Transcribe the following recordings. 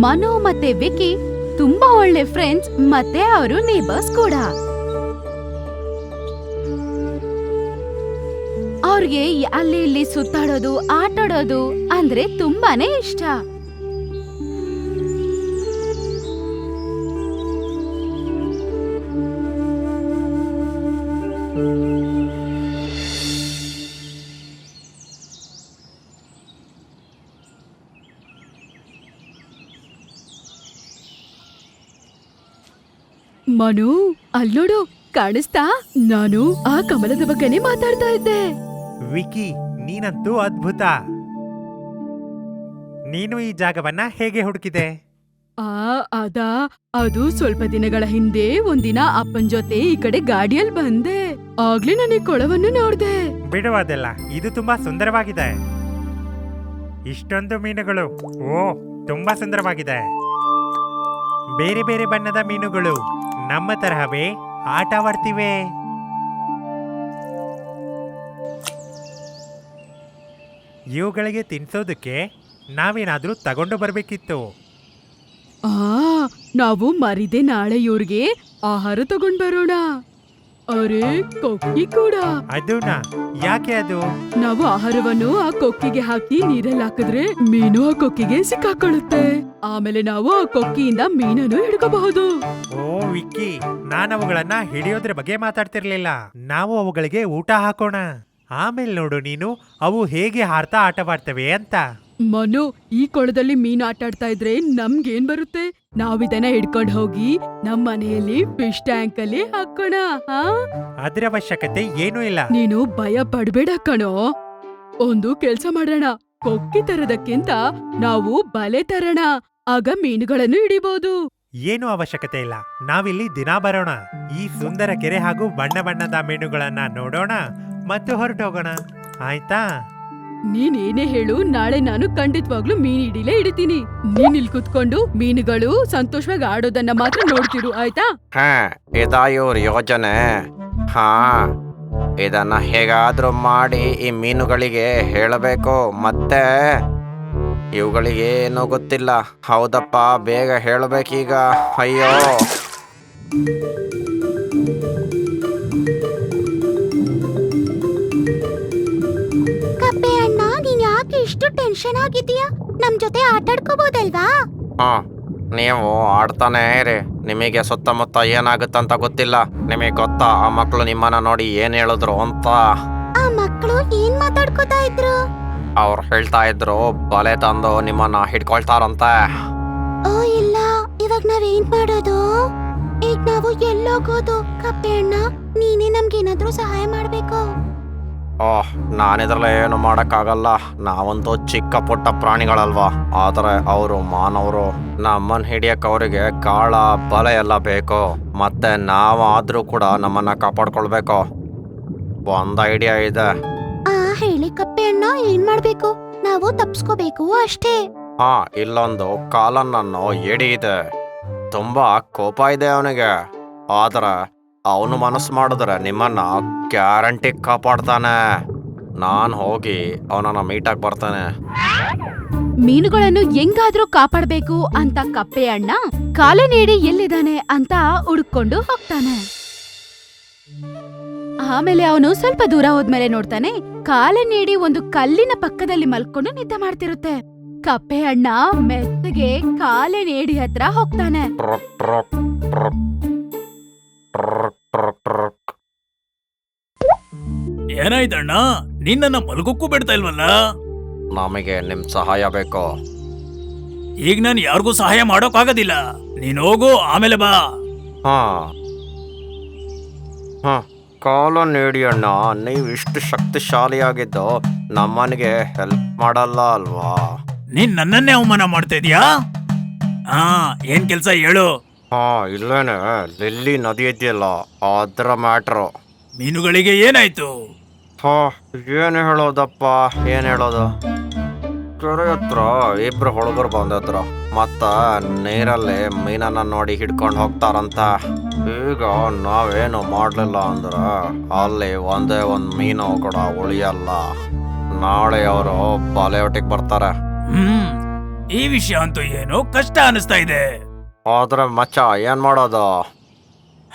ಮನು ಮತ್ತೆ ವಿಕಿ ತುಂಬಾ ಒಳ್ಳೆ ಫ್ರೆಂಡ್ಸ್ ಮತ್ತೆ ಅವರು ನೇಬರ್ಸ್ ಕೂಡ. ಅವ್ರಿಗೆ ಅಲ್ಲಿ ಇಲ್ಲಿ ಸುತ್ತಾಡೋದು ಆಟಾಡೋದು ಅಂದ್ರೆ ತುಂಬಾನೇ ಇಷ್ಟ. ಮನು ಅಲ್ಲೋಡು, ಕಾಣಿಸ್ತಾ? ನಾನು ಆ ಕಮಲದ ಬಗ್ಗೆನೇ ಮಾತಾಡ್ತಾ ಇದ್ದೆ. ವಿಕಿ, ನೀನಂತೂ ಅದ್ಭುತ. ನೀನು ಈ ಜಾಗವನ್ನ ಹೇಗೆ ಹುಡುಕಿದೆ? ಅದು ಸ್ವಲ್ಪ ದಿನಗಳ ಹಿಂದೆ ಒಂದಿನ ಅಪ್ಪನ್ ಜೊತೆ ಈ ಕಡೆ ಗಾಡಿಯಲ್ಲಿ ಬಂದೆ. ಆಗ್ಲೇ ನಾನು ಈ ಕೊಳವನ್ನು ನೋಡ್ದೆ. ಬಿಡುವುದಿಲ್ಲ, ಇದು ತುಂಬಾ ಸುಂದರವಾಗಿದೆ. ಇಷ್ಟೊಂದು ಮೀನುಗಳು, ಓ ತುಂಬಾ ಸುಂದರವಾಗಿದೆ. ಬೇರೆ ಬೇರೆ ಬಣ್ಣದ ಮೀನುಗಳು ನಮ್ಮ ತರಹವೇ ಆಟವಾಡ್ತಿವೆ. ಇವುಗಳಿಗೆ ತಿನ್ಸೋದಕ್ಕೆ ನಾವೇನಾದ್ರೂ ತಗೊಂಡು ಬರ್ಬೇಕಿತ್ತು. ನಾವು ಮರಿದೆ ನಾಳೆ ಇವ್ರಿಗೆ ಆಹಾರ ತಗೊಂಡ್ ಬರೋಣ. ಅರೆ, ಕೊಕ್ಕಿ ಕೂಡ. ಅದೂನಾ? ಯಾಕೆ ಅದು? ನಾವು ಆಹಾರವನ್ನು ಆ ಕೊಕ್ಕಿಗೆ ಹಾಕಿ ನೀರಲ್ಲಿ ಹಾಕಿದ್ರೆ ಮೀನು ಆ ಕೊಕ್ಕಿಗೆ ಸಿಕ್ಕಾಕೊಳ್ಳುತ್ತೆ. ಆಮೇಲೆ ನಾವು ಆ ಕೊಕ್ಕಿಯಿಂದ ಮೀನನ್ನು ಹಿಡ್ಕೋಬಹುದು. ಓ ವಿಕ್ಕಿ, ನಾನು ಅವುಗಳನ್ನ ಹಿಡಿಯೋದ್ರ ಬಗ್ಗೆ ಮಾತಾಡ್ತಿರ್ಲಿಲ್ಲ. ನಾವು ಅವುಗಳಿಗೆ ಊಟ ಹಾಕೋಣ. ಆಮೇಲೆ ನೋಡು ನೀನು ಅವು ಹೇಗೆ ಹಾರ್ತಾ ಆಟವಾಡ್ತವೆ ಅಂತ. ಮನು, ಈ ಕೊಳದಲ್ಲಿ ಮೀನು ಆಟಾಡ್ತಾ ಇದ್ರೆ ನಮ್ಗೇನ್ ಬರುತ್ತೆ? ನಾವಿದನ್ನ ಹಿಡ್ಕೊಂಡ್ ಹೋಗಿ ನಮ್ ಮನೆಯಲ್ಲಿ ಫಿಶ್ ಟ್ಯಾಂಕ್ ಅಲ್ಲಿ ಹಾಕೋಣ. ಅದ್ರ ಅವಶ್ಯಕತೆ ಏನೂ ಇಲ್ಲ. ನೀನು ಭಯ ಪಡ್ಬೇಡ ಕಣೋ. ಒಂದು ಕೆಲ್ಸ ಮಾಡೋಣ, ಕೊಕ್ಕಿ ತರದಕ್ಕಿಂತ ನಾವು ಬಲೆ ತರೋಣ. ಆಗ ಮೀನುಗಳನ್ನು ಹಿಡಿಬಹುದು. ಏನು ಅವಶ್ಯಕತೆ ಇಲ್ಲ, ನಾವಿಲ್ಲಿ ದಿನ ಬರೋಣ. ಈ ಸುಂದರ ಕೆರೆ ಹಾಗೂ ಬಣ್ಣ ಬಣ್ಣದ ಮೀನುಗಳನ್ನ ನೋಡೋಣ ಮತ್ತು ಹೊರಟೋಗೋಣ, ಆಯ್ತಾ? ನೀನೇನೇ ಹೇಳು, ನಾಳೆ ನಾನು ಖಂಡಿತವಾಗ್ಲೂ ಮೀನು ಹಿಡಿತೀನಿ. ನೀನ್ ಇಲ್ಲಿ ಕುತ್ಕೊಂಡು ಮೀನುಗಳು ಸಂತೋಷವಾಗಿ ಆಡೋದನ್ನ ಮಾತ್ರ ನೋಡ್ತಿರು, ಆಯ್ತಾ? ಇದಾ ಇವ್ರ ಯೋಜನೆ. ಇದನ್ನ ಹೇಗಾದ್ರೂ ಮಾಡಿ ಈ ಮೀನುಗಳಿಗೆ ಹೇಳಬೇಕು. ಮತ್ತೆ ಇವುಗಳಿಗೆ ಏನೂ ಗೊತ್ತಿಲ್ಲ. ಹೌದಪ್ಪ, ಬೇಗ ಹೇಳಬೇಕೀಗ. ಅಯ್ಯೋ, ಕಪ್ಪೆ ಅಣ್ಣ, ನೀನ್ ಯಾಕೆ ಇಷ್ಟು ಟೆನ್ಷನ್ ಆಗಿದೀಯಾ? ನಮ್ ಜೊತೆ ಆಟಾಡ್ಕೋಬಹುದಲ್ವಾ? ನೀವು ಆಡ್ತಾನೆ ಇರಿ. ನಿಮಗೆ ಸುತ್ತಮುತ್ತ ಏನಾಗುತ್ತಂತ ಗೊತ್ತಿಲ್ಲ. ನಿಮಗೆ ಗೊತ್ತಾ ಆ ಮಕ್ಕಳು ನಿಮ್ಮನ್ನ ನೋಡಿ ಏನ್ ಹೇಳಿದ್ರು ಅಂತ? ಆ ಮಕ್ಕಳು ಏನ್ ಮಾತಾಡ್ಕೋತಾ ಇದ್ರು? ಅವ್ರು ಹೇಳ್ತಾ ಇದ್ರು ಬಲೆ ತಂದು ನಿಮ್ಮನ್ನ ಹಿಡ್ಕೊಳ್ತಾರಂತೆ. ಓ ಇಲ್ಲ, ಇವಾಗ ನಾವೇನ್ ಮಾಡೋದು? ಈಗ ನಾವು ಎಲ್ಲೋಗೋದು? ಕಪ್ಪೆ ಅಣ್ಣ, ನೀನೇ ನಮ್ಗೇನಾದ್ರೂ ಸಹಾಯ ಮಾಡ್ಬೇಕು. ಓಹ್, ನಾನಿದ್ರಲ್ಲ ಏನು ಮಾಡಕ್ಕಾಗಲ್ಲ. ನಾವಂತೂ ಚಿಕ್ಕ ಪುಟ್ಟ ಪ್ರಾಣಿಗಳಲ್ವಾ. ಆದರೆ ಅವರು ಮಾನವರು. ನಮ್ಮನ್ನ ಹಿಡಿಯಕ್ ಅವರಿಗೆ ಗಾಳ ಬಲೆ ಎಲ್ಲ ಬೇಕು. ಮತ್ತೆ ನಾವಾದ್ರೂ ಕೂಡ ನಮ್ಮನ್ನ ಕಾಪಾಡ್ಕೊಳ್ಬೇಕು. ಒಂದ್ ಐಡಿಯಾ ಇದೆ. ಹೇಳಿ ಕಪ್ಪೆ ಅಣ್ಣ, ಏನ್ ಮಾಡ್ಬೇಕು? ನಾವು ತಪ್ಸ್ಕೋಬೇಕು ಅಷ್ಟೇ. ಇಲ್ಲೊಂದು ಕಾಲನ್ನೋ ಎಡಿ ಇದೆ. ತುಂಬಾ ಕೋಪ ಇದೆ ಅವನಿಗೆ. ಆದ್ರೆ ಅವನು ಮನಸ್ಸು ಮಾಡಿದ್ರೆ ನಿಮ್ಮನ್ನ ಗ್ಯಾರಂಟಿ ಕಾಪಾಡ್ತಾನೆ. ನಾನು ಹೋಗಿ ಅವನನ್ನ ಮೀಟಾಗಿ ಬರ್ತಾನೆ. ಮೀನುಗಳನ್ನು ಹೆಂಗಾದ್ರೂ ಕಾಪಾಡ್ಬೇಕು ಅಂತ ಕಪ್ಪೆ ಅಣ್ಣ ಕಾಲನೇಡಿ ಎಲ್ಲಿದ್ದಾನೆ ಅಂತ ಹುಡುಕೊಂಡು ಹೋಗ್ತಾನೆ. ಆಮೇಲೆ ಅವನು ಸ್ವಲ್ಪ ದೂರ ಹೋದ್ಮೇಲೆ ನೋಡ್ತಾನೆ, ಕಾಲನೇಡಿ ಒಂದು ಕಲ್ಲಿನ ಪಕ್ಕದಲ್ಲಿ ಮಲ್ಕೊಂಡು ನಿದ್ದೆ ಮಾಡ್ತಿರುತ್ತೆ. ಕಪ್ಪೆ ಅಣ್ಣ ಮೆತ್ತಗೆ ಕಾಲನೇಡಿ ಹತ್ರ ಹೋಗ್ತಾನೆ. ಏನಾಯ್ತಣ್ಣ, ನಿನ್ನ ಮಲಗೋಕ್ಕೂ ಬಿಡ್ತಾ ಇಲ್ವಲ್ಲ? ನಮಗೆ ನಿಮ್ ಸಹಾಯ ಬೇಕು. ಈಗ ನಾನು ಯಾರಿಗೂ ಸಹಾಯ ಮಾಡೋಕ್ಕಾಗೋದಿಲ್ಲ. ನೀನ್ ಹೋಗು, ಆಮೇಲೆ ಬಾ. ಕಾಲ ನೀಡಿ ಅಣ್ಣ, ನೀವು ಇಷ್ಟು ಶಕ್ತಿಶಾಲಿಯಾಗಿದ್ದು ನಮ್ಮನಿಗೆ ಹೆಲ್ಪ್ ಮಾಡಲ್ಲ ಅಲ್ವಾ? ನೀನ್ ನನ್ನನ್ನೇ ಅವಮಾನ ಮಾಡ್ತಾ ಇದೀಯಾ? ಏನ್ ಕೆಲ್ಸ ಹೇಳು. ಇಲ್ಲೇನೆ ಲಿಲ್ಲಿ ನದಿ ಇದೆಯಲ್ಲ, ಅದ್ರ ಮ್ಯಾಟ್ರು. ಮೀನುಗಳಿಗೆ ಏನಾಯ್ತು? ಏನು ಹೇಳೋದಪ್ಪ, ಏನ್ ಹೇಳೋದು? ಕೆರೆ ಹತ್ರ ಇಬ್ರು ಹುಡುಗರು ಬಂದಿದ್ರು. ಮತ್ತ ನೀರಲ್ಲಿ ಮೀನನ್ನ ನೋಡಿ ಹಿಡ್ಕೊಂಡು ಹೋಗ್ತಾರಂತ. ಈಗ ನಾವೇನು ಮಾಡ್ಲಿಲ್ಲ ಅಂದ್ರೆ ಅಲ್ಲಿ ಒಂದೇ ಒಂದ್ ಮೀನು ಕೂಡ ಉಳಿಯಲ್ಲ. ನಾಳೆ ಅವರು ಬಲೆ ಒಟ್ಟಿಗೆ ಬರ್ತಾರೆ. ಈ ವಿಷಯ ಅಂತೂ ಏನೋ ಕಷ್ಟ ಅನಿಸ್ತಾ ಇದೆ. ಆದ್ರೆ ಮಚ್ಚ ಏನ್ ಮಾಡೋದು?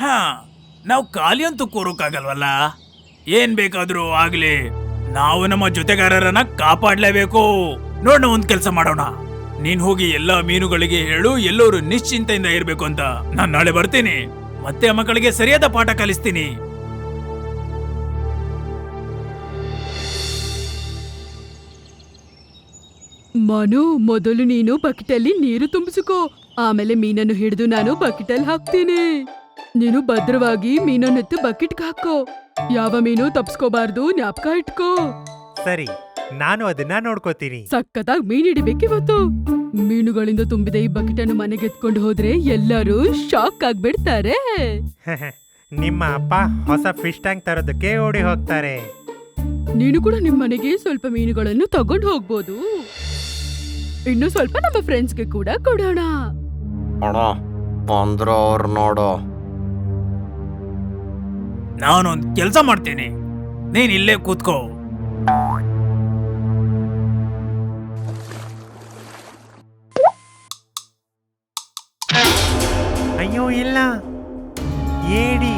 ಹಾ, ನಾವು ಖಾಲಿ ಅಂತೂ ಕೂರೋಕ್ಕಾಗಲ್ವಲ್ಲ. ಏನ್ ಬೇಕಾದ್ರೂ ಆಗ್ಲಿ, ನಾವು ನಮ್ಮ ಜೊತೆಗಾರರನ್ನ ಕಾಪಾಡ್ಲೇಬೇಕು. ನೋಡೋಣ, ಒಂದ್ ಕೆಲ್ಸ ಮಾಡೋಣ. ನೀನ್ ಹೋಗಿ ಎಲ್ಲಾ ಮೀನುಗಳಿಗೆ ಹೇಳು ಎಲ್ಲರೂ ನಿಶ್ಚಿಂತೆಯಿಂದ ಇರ್ಬೇಕು ಅಂತ. ನಾನ್ ನಾಳೆ ಬರ್ತೀನಿ, ಮತ್ತೆ ಆ ಮಕ್ಕಳಿಗೆ ಸರಿಯಾದ ಪಾಠ ಕಲಿಸ್ತೀನಿ. ಮನು, ಮೊದಲು ನೀನು ಬಕೆಟಲ್ಲಿ ನೀರು ತುಂಬಿಸಿಕೋ. ಆಮೇಲೆ ಮೀನನ್ನು ಹಿಡಿದು ನಾನು ಬಕೆಟಲ್ಲಿ ಹಾಕ್ತೀನಿ. ನೀನು ಭದ್ರವಾಗಿ ಮೀನನ್ನೆತ್ತು ಬಕೆಟ್ಗೆ ಹಾಕೋ. ಯಾವ ಮೀನು ತಪ್ಸ್ಕೋಬಾರ್ದು, ಜ್ಞಾಪಕ ಇಟ್ಕೋ. ಸರಿ, ನಾನು ಅದನ್ನ ನೋಡ್ಕೋತೀನಿ. ಸಖತ್ತಾಗಿ ಮೀನ್ ಹಿಡಿಬೇಕಿವತ್ತು. ಮೀನುಗಳಿಂದ ತುಂಬಿದ ಈ ಬಕೆಟನ್ನು ಮನೆಗೆ ಎತ್ಕೊಂಡು ಹೋದ್ರೆ ಎಲ್ಲರೂ ಶಾಕ್ ಆಗ್ಬಿಡ್ತಾರೆ. ನಿಮ್ಮ ಅಪ್ಪ ಹೊಸ ಫಿಶ್ ಟ್ಯಾಂಕ್ ತರೋದಕ್ಕೆ ಓಡಿ ಹೋಗ್ತಾರೆ. ನೀನು ಕೂಡ ನಿಮ್ ಮನೆಗೆ ಸ್ವಲ್ಪ ಮೀನುಗಳನ್ನು ತಗೊಂಡು ಹೋಗ್ಬೋದು. ಇನ್ನು ಸ್ವಲ್ಪ ನಮ್ಮ ಫ್ರೆಂಡ್ಸ್ಗೆ ಕೂಡ ಕೊಡೋಣ. ಅಣ್ಣ ಬಂದ್ರು ಅವ್ರು ನೋಡು. ನಾನೊಂದ್ ಕೆಲ್ಸ ಮಾಡ್ತೀನಿ, ನೀನ್ ಇಲ್ಲೇ ಕೂತ್ಕೋ. ಅಯ್ಯೋ ಇಲ್ಲ, ಏಡಿ,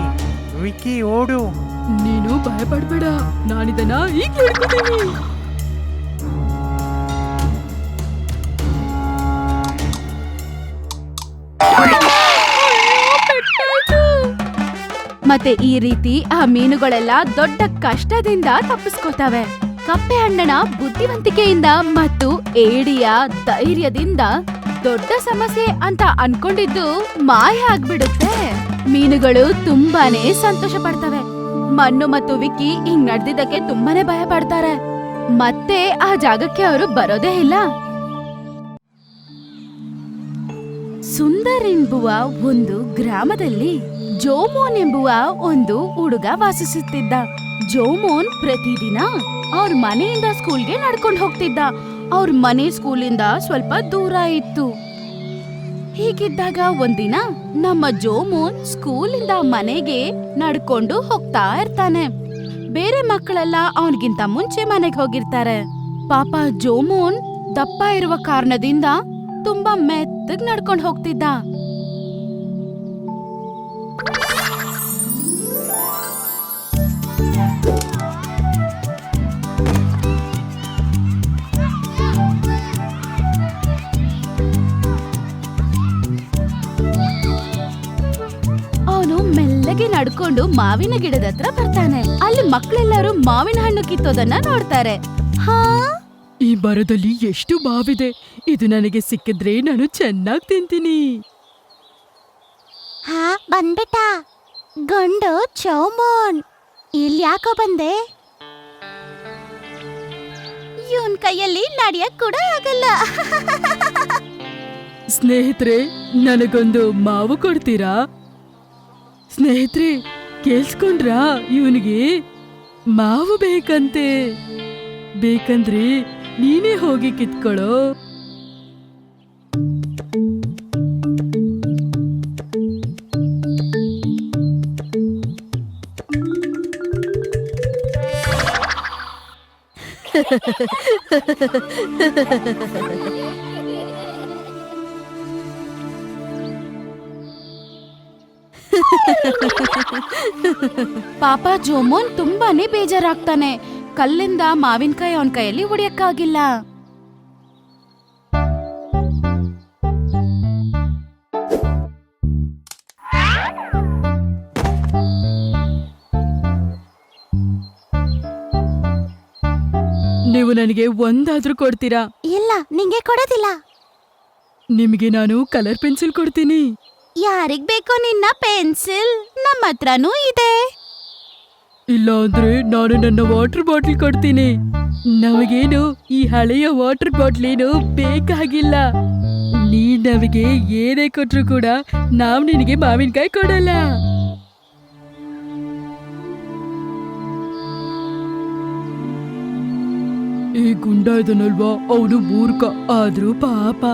ವಿಕ್ಕಿ ಓಡು. ನೀನು ಭಯ ಪಡ್ಬೇಡ, ನಾನಿದನ್ನ ಈಗ ಹಿಡ್ಕೊತೀನಿ. ಮತ್ತೆ ಈ ರೀತಿ ಆ ಮೀನುಗಳೆಲ್ಲ ದೊಡ್ಡ ಕಷ್ಟದಿಂದ ತಪ್ಪಿಸ್ಕೋತವೆ. ಕಪ್ಪೆ ಅಣ್ಣನ ಬುದ್ಧಿವಂತಿಕೆಯಿಂದ ಮತ್ತು ಏಡಿಯ ಧೈರ್ಯದಿಂದ ದೊಡ್ಡ ಸಮಸ್ಯೆ ಅಂತ ಅನ್ಕೊಂಡಿದ್ದು ಮಾಯ ಆಗ್ಬಿಡುತ್ತೆ. ಮೀನುಗಳು ತುಂಬಾನೇ ಸಂತೋಷ ಪಡ್ತವೆ. ಮಣ್ಣು ಮತ್ತು ವಿಕ್ಕಿ ಹಿಂಗ್ ನಡೆದಿದ್ದಕ್ಕೆ ತುಂಬಾನೇ ಭಯ ಪಡ್ತಾರೆ. ಮತ್ತೆ ಆ ಜಾಗಕ್ಕೆ ಅವರು ಬರೋದೇ ಇಲ್ಲ. ಸುಂದರ್ ಎಂಬುವ ಒಂದು ಗ್ರಾಮದಲ್ಲಿ ಜೋಮೋನ್ ಎಂಬುವ ಒಂದು ಹುಡುಗ ವಾಸಿಸುತ್ತಿದ್ದ. ಜೋಮೋನ್ ಪ್ರತಿದಿನ ಅವ್ರ ಮನೆಯಿಂದ ಸ್ಕೂಲ್ಗೆ ನಡ್ಕೊಂಡು ಹೋಗ್ತಿದ್ದ. ಅವ್ರ ಮನೆ ಸ್ಕೂಲಿಂದ ಸ್ವಲ್ಪ ದೂರ ಇತ್ತು. ಹೀಗಿದ್ದಾಗ ಒಂದಿನ ನಮ್ಮ ಜೋಮೋನ್ ಸ್ಕೂಲಿಂದ ಮನೆಗೆ ನಡ್ಕೊಂಡು ಹೋಗ್ತಾ ಇರ್ತಾನೆ. ಬೇರೆ ಮಕ್ಕಳೆಲ್ಲ ಅವನಿಗಿಂತ ಮುಂಚೆ ಮನೆಗೆ ಹೋಗಿರ್ತಾರೆ. ಪಾಪ ಜೋಮೋನ್ ದಪ್ಪ ಇರುವ ಕಾರಣದಿಂದ ತುಂಬಾ ಮೆತ್ತಗ್ ನಡ್ಕೊಂಡು ಹೋಗ್ತಿದ್ದ. ಅವನು ಮೆಲ್ಲಗೆ ನಡ್ಕೊಂಡು ಮಾವಿನ ಗಿಡದ ಹತ್ರ ಬರ್ತಾನೆ. ಅಲ್ಲಿ ಮಕ್ಕಳೆಲ್ಲರೂ ಮಾವಿನ ಹಣ್ಣು ಕಿತ್ತೋದನ್ನ ನೋಡ್ತಾರೆ. ಹಾ, ಈ ಮರದಲ್ಲಿ ಎಷ್ಟು ಮಾವಿದೆ, ಇದು ನನಗೆ ಸಿಕ್ಕಿದ್ರೆ ನಾನು ಚೆನ್ನಾಗಿ ತಿಂತೀನಿ. ಹಾ, ಬಂದ್ಬಿಟ್ಟ ಗಂಡು ಚೌಮೋನ್. ಇಲ್ಲಿ ಯಾಕೋ ಬಂದೆ? ಇವನ್ ಕೈಯಲ್ಲಿ ನಡಿಯಕ್ ಕೂಡ ಆಗಲ್ಲ. ಸ್ನೇಹಿತರೆ, ನನಗೊಂದು ಮಾವು ಕೊಡ್ತೀರಾ? ಸ್ನೇಹಿತರೆ, ಕೇಳಿಸ್ಕೊಂಡ್ರಾ? ಇವನಿಗೆ ಮಾವು ಬೇಕಂತೆ. ಬೇಕಂದ್ರೆ ನೀನೇ ಹೋಗಿ ಕಿತ್ಕೊಳ್ಳೋ. ಪಾಪ ಜೋಮೋನ್ ತುಂಬಾನೇ ಬೇಜಾರಾಗ್ತಾನೆ. ಕಲ್ಲಿಂದ ಮಾವಿನಕಾಯಿ ಅವನ ಕೈಯಲ್ಲಿ ಹೊಡಿಯಕ್ಕಾಗಿಲ್ಲ. ನೀವು ನನಗೆ ಒಂದಾದ್ರೂ ಕೊಡ್ತೀರಾ? ಇಲ್ಲ, ನಿಂಗೆ ಕೊಡೋದಿಲ್ಲ. ನಿಮಗೆ ನಾನು ಕಲರ್ ಪೆನ್ಸಿಲ್ ಕೊಡ್ತೀನಿ. ಯಾರಿಗ್ ಬೇಕೋ ನಿನ್ನ ಪೆನ್ಸಿಲ್? ನಮ್ಮ ಹತ್ರನೂ ಇದೆ. ಇಲ್ಲ ಅಂದ್ರೆ ನಾನು ನನ್ನ ವಾಟರ್ ಬಾಟಲ್ ಕೊಡ್ತೀನಿ. ನಮಗೇನು ಈ ಹಳೆಯ ವಾಟರ್ ಬಾಟಲ್ ಏನು ಬೇಕಾಗಿಲ್ಲ. ನೀ ನಮಗೆ ಏನೇ ಕೊಟ್ರು ಕೂಡ ನಾವು ನಿನಗೆ ಮಾವಿನಕಾಯಿ ಕೊಡಲ್ಲ. ಈ ಗುಂಡ ಇದನ್ನಲ್ವಾ, ಅವನು ಮೂರ್ಖ, ಆದ್ರೂ ಪಾಪ.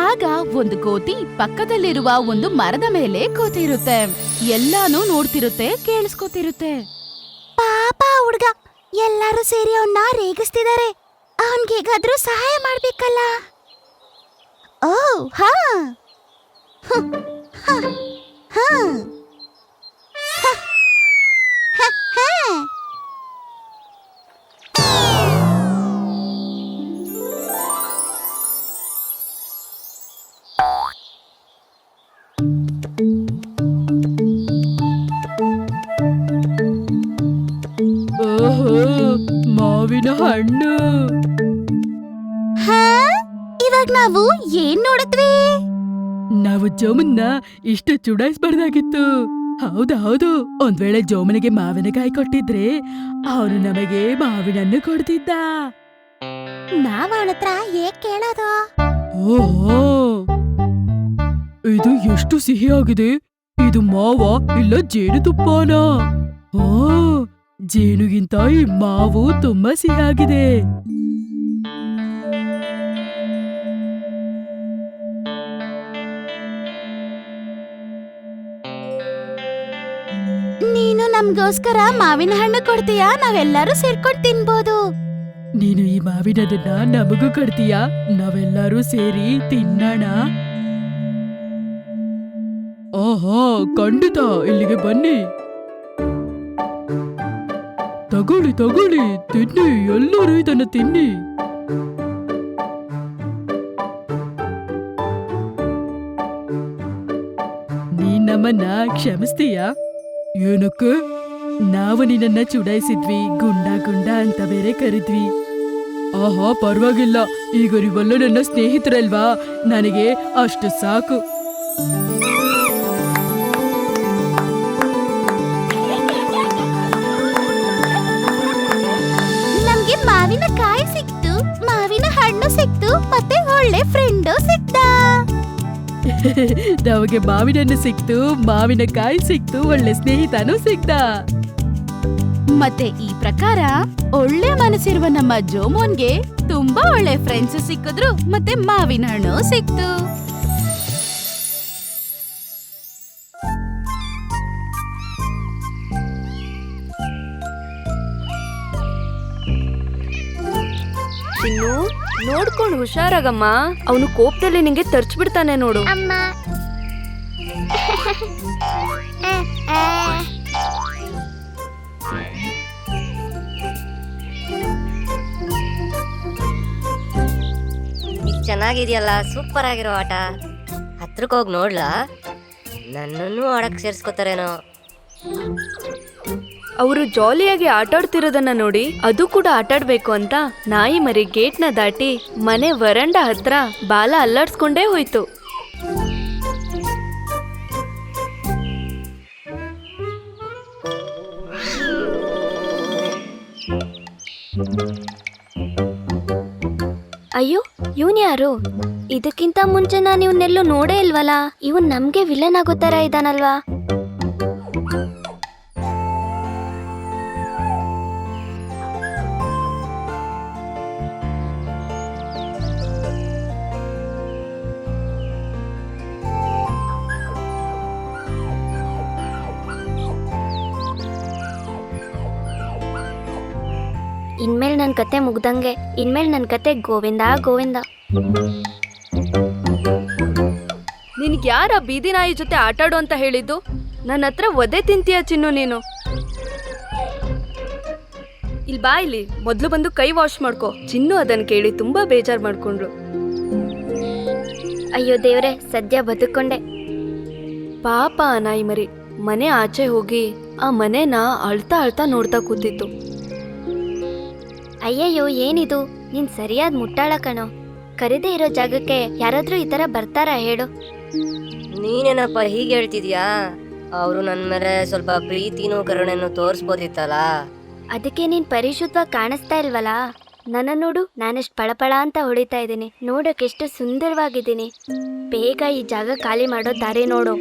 ಆಗ ಒಂದು ಕೋತಿ ಪಕ್ಕದಲ್ಲಿರುವ ಒಂದು ಮರದ ಮೇಲೆ ಕೂತಿರುತ್ತೆ. ಎಲ್ಲಾನು ನೋಡ್ತಿರುತ್ತೆ, ಕೇಳಿಸ್ಕೊತಿರುತ್ತೆ. ಪಾಪ ಹುಡ್ಗ, ಎಲ್ಲರೂ ಸೇರಿ ಅವನ್ನ ರೇಗಿಸ್ತಿದ್ದಾರೆ. ಅವನ್ಗೇಗಾದ್ರೂ ಸಹಾಯ ಮಾಡ್ಬೇಕಲ್ಲ. ಹಾ ಹ, ಹ, ಹ. ಹ, ಹ, ಹ. ಓಹೋ, ಮಾವಿನ ಹಣ್ಣು. ಹಾ? ಇವಾಗ ನಾವು ಏನ್ ನೋಡಿದ್ವಿ? ನಾವು ಜೋಮನ್ನ ಇಷ್ಟು ಚುಡಾಯಿಸ್ಬಾರ್ದಾಗಿತ್ತು. ಹೌದು ಹೌದು, ಒಂದ್ ವೇಳೆ ಜೋಮನಿಗೆ ಮಾವಿನಕಾಯಿ ಕೊಟ್ಟಿದ್ರೆ ಅವನು ನಮಗೆ ಮಾವಿನ ಹಣ್ಣು ಕೊಡ್ತಿದ್ದ. ನಾವ್ ಅವನತ್ರ ಹೇಗ್ ಕೇಳೋದು? ಓಹೋ, ಇದು ಎಷ್ಟು ಸಿಹಿಯಾಗಿದೆ. ಇದು ಮಾವ ಇಲ್ಲ ಜೇನುತುಪ್ಪನ? ಓ, ಜೇನುಗಿಂತ ಈ ಮಾವು ತುಂಬಾ ಸಿಹಿಯಾಗಿದೆ. ನೀನು ನಮ್ಗೋಸ್ಕರ ಮಾವಿನ ಹಣ್ಣು ಕೊಡ್ತೀಯಾ? ನಾವೆಲ್ಲರೂ ಸೇರ್ಕೊಂಡ್ ತಿನ್ಬೋದು. ನೀನು ಈ ಮಾವಿನದನ್ನ ನಮಗೂ ಕೊಡ್ತೀಯಾ? ನಾವೆಲ್ಲರೂ ಸೇರಿ ತಿನ್ನೋಣ. ಆಹಾ, ಖಂಡಿತ, ಇಲ್ಲಿಗೆ ಬನ್ನಿ. ತಗೊಳ್ಳಿ ತಗೊಳ್ಳಿ, ತಿನ್ನಿ, ಎಲ್ಲರೂ ಇದನ್ನ ತಿನ್ನಿ. ನೀನ್ ನಮ್ಮನ್ನ ಕ್ಷಮಿಸ್ತೀಯಾ? ಏನಕ್ಕೆ? ನಾವು ನಿನ್ನನ್ನ ಚುಡಾಯಿಸಿದ್ವಿ, ಗುಂಡ ಗುಂಡ ಅಂತ ಬೇರೆ ಕರೆದ್ವಿ. ಆಹಾ, ಪರವಾಗಿಲ್ಲ, ಈಗ ನೀವೆಲ್ಲ ನನ್ನ ಸ್ನೇಹಿತರಲ್ವಾ, ನನಗೆ ಅಷ್ಟು ಸಾಕು. ನಮ್ಗೆ ಮಾವಿನ ಕಾಯಿ ಸಿಕ್ತು, ಮಾವಿನ ಹಣ್ಣು ಸಿಕ್ತು, ಮತ್ತೆ ಒಳ್ಳೆ ಫ್ರೆಂಡು ಸಿಕ್ತ. ನಮಗೆ ಮಾವಿನಣ್ಣು ಸಿಕ್ತು, ಮಾವಿನಕಾಯಿ ಸಿಕ್ತು, ಒಳ್ಳೆ ಸ್ನೇಹಿತನೂ ಸಿಕ್ತ. ಮತ್ತೆ ಈ ಪ್ರಕಾರ ಒಳ್ಳೆ ಮನಸ್ಸಿರುವ ನಮ್ಮ ಜೋಮೋನ್ಗೆ ತುಂಬಾ ಒಳ್ಳೆ ಫ್ರೆಂಡ್ಸ್ ಸಿಕ್ಕಿದ್ರು, ಮತ್ತೆ ಮಾವಿನ ಹಣ್ಣು ಸಿಕ್ತು. ಚಿನ್ನು, ನೋಡ್ಕೊಂಡು ಹುಷಾರಾಗಮ್ಮ. ಅವನು ಕೋಪದಲ್ಲಿ ನಿಂಗೆ ತರ್ಚ್ಬಿಡ್ತಾನೆ ನೋಡು. ಅಮ್ಮ ಇದು ಚೆನ್ನಾಗಿದೆಯಲ್ಲ, ಸೂಪರ್ ಆಗಿರೋ ಆಟ. ಹತ್ರಕ್ಕೆ ಹೋಗಿ ನೋಡ್ಲಾ? ನನ್ನನ್ನು ಆಡಕ್ಕೆ ಸೇರಿಸ್ಕೋತಾರೇನೋ. ಅವರು ಜಾಲಿಯಾಗಿ ಆಟಾಡ್ತಿರೋದನ್ನ ನೋಡಿ ಅದು ಕೂಡ ಆಟಾಡ್ಬೇಕು ಅಂತ ನಾಯಿ ಮರಿ ಗೇಟ್ನ ದಾಟಿ ಮನೆ ವರಂಡ ಹತ್ರ ಬಾಲ ಅಲ್ಲಾಡ್ಸ್ಕೊಂಡೇ ಹೋಯ್ತು. ಅಯ್ಯೋ, ಇವನ್ ಯಾರು? ಇದಕ್ಕಿಂತ ಮುಂಚೆ ನಾನು ಇವನ್ನೆಲ್ಲೂ ನೋಡೇ ಇಲ್ವಲ್ಲ. ಇವನ್ ನಮ್ಗೆ ವಿಲನ್ ಆಗೋ ತರ ಇದ್ದಾನಲ್ವಾ? ಇನ್ಮೇಲೆ ನನ್ನ ಕತೆ ಮುಗ್ದಂಗೆ. ಇನ್ಮೇಲೆ ನನ್ನ ಕತೆ ಗೋವಿಂದ ಗೋವಿಂದ. ನಿನ್ಗೆ ಯಾರ ಬೀದಿ ನಾಯಿ ಜೊತೆ ಆಟಾಡು ಅಂತ ಹೇಳಿದ್ದು? ನನ್ನ ಹತ್ರ ಒದೆ ತಿಂತೀಯ ಚಿನ್ನು ನೀನು? ಇಲ್ಲಿ ಬಾ, ಇಲ್ಲಿ ಮೊದ್ಲು ಬಂದು ಕೈ ವಾಶ್ ಮಾಡ್ಕೋ. ಚಿನ್ನು ಅದನ್ನ ಕೇಳಿ ತುಂಬಾ ಬೇಜಾರ್ ಮಾಡ್ಕೊಂಡ್ರು. ಅಯ್ಯೋ ದೇವ್ರೆ, ಸದ್ಯ ಬದುಕೊಂಡೆ. ಪಾಪ ಆ ನಾಯಿ ಮರಿ ಮನೆ ಆಚೆ ಹೋಗಿ ಆ ಮನೆನ ಅಳ್ತಾ ಅಳ್ತಾ ನೋಡ್ತಾ ಕೂತಿತ್ತು. ಅಯ್ಯಯ್ಯೋ, ಏನಿದು? ನೀನ್ ಸರಿಯಾದ ಮುಟ್ಟಾಳ ಕಣೋ. ಕರೆದೇ ಇರೋ ಜಾಗಕ್ಕೆ ಯಾರಾದ್ರೂ ಈ ತರ ಬರ್ತಾರಾ ಹೇಳು? ನೀನೇನಪ್ಪ ಹೀಗೆ ಹೇಳ್ತಿದ್ಯಾ? ಅವರು ನನ್ನ ಮೇಲೆ ಸ್ವಲ್ಪ ಪ್ರೀತಿನೂ ಕರುಣೆನೂ ತೋರಿಸ್ಬೋದಿತ್ತಲ್ಲ. ಅದಕ್ಕೆ ನೀನ್ ಪರಿಶುದ್ಧವಾಗಿ ಕಾಣಿಸ್ತಾ ಇಲ್ವಲ್ಲ? ನನ್ನ ನೋಡು, ನಾನೆಷ್ಟು ಪಳಪಳ ಅಂತ ಹೊಡಿತಾ ಇದ್ದೀನಿ. ನೋಡೋಕೆ ಎಷ್ಟು ಸುಂದರವಾಗಿದ್ದೀನಿ. ಬೇಗ ಈ ಜಾಗ ಖಾಲಿ ಮಾಡೋ ದಾರಿ ನೋಡು.